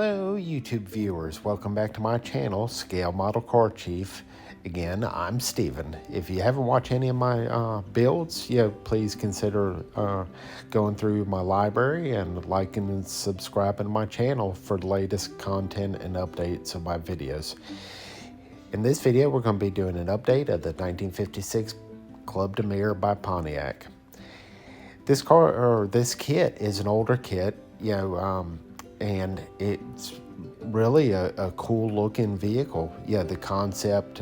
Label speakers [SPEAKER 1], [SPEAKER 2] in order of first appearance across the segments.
[SPEAKER 1] Hello YouTube viewers, welcome back to my channel, Scale Model Car Chief. Again, I'm Steven. If you haven't watched any of my builds, please consider going through my library and liking and subscribing to my channel for the latest content and updates of my videos. In this video, we're going to be doing an update of the 1956 Club de Mer by Pontiac. This car, or this kit, is an older kit, and it's really a cool looking vehicle. The concept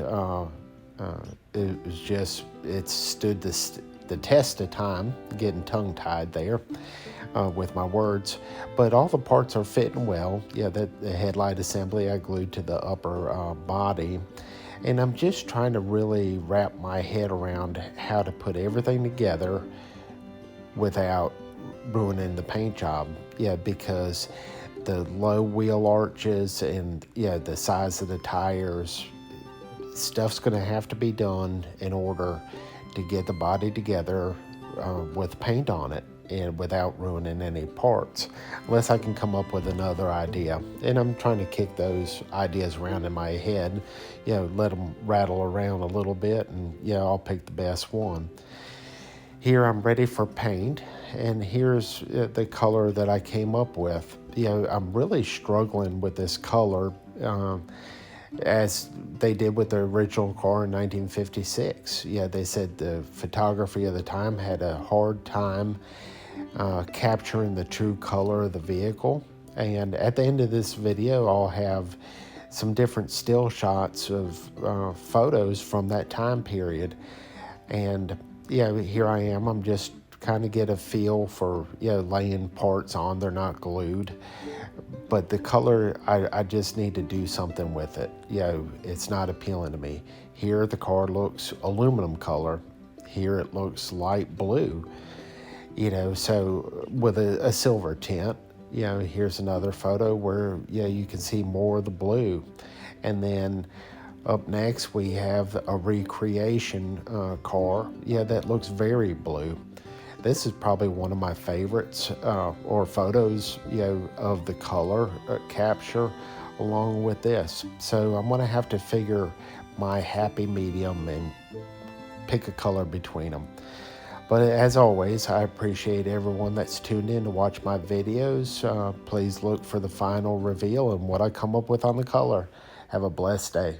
[SPEAKER 1] it stood the test of time. Getting tongue tied there with my words, but all the parts are fitting well. The headlight assembly I glued to the upper body, and I'm just trying to really wrap my head around how to put everything together without ruining the paint job. Because the low wheel arches and the size of the tires, stuff's going to have to be done in order to get the body together with paint on it and without ruining any parts, unless I can come up with another idea. And I'm trying to kick those ideas around in my head, let them rattle around a little bit, and I'll pick the best one. Here I'm ready for paint, and here's the color that I came up with. I'm really struggling with this color as they did with the original car in 1956. They said the photography of the time had a hard time capturing the true color of the vehicle. And at the end of this video, I'll have some different still shots of photos from that time period. And here I am. I'm just kind of get a feel for laying parts on. They're not glued, but the color, I just need to do something with it. It's not appealing to me. Here the car looks aluminum color. Here it looks light blue. So with a silver tint. Here's another photo where you can see more of the blue, and then up next, we have a recreation car, that looks very blue. This is probably one of my favorites, or photos, of the color capture along with this. So I'm gonna have to figure my happy medium and pick a color between them. But as always, I appreciate everyone that's tuned in to watch my videos. Please look for the final reveal and what I come up with on the color. Have a blessed day.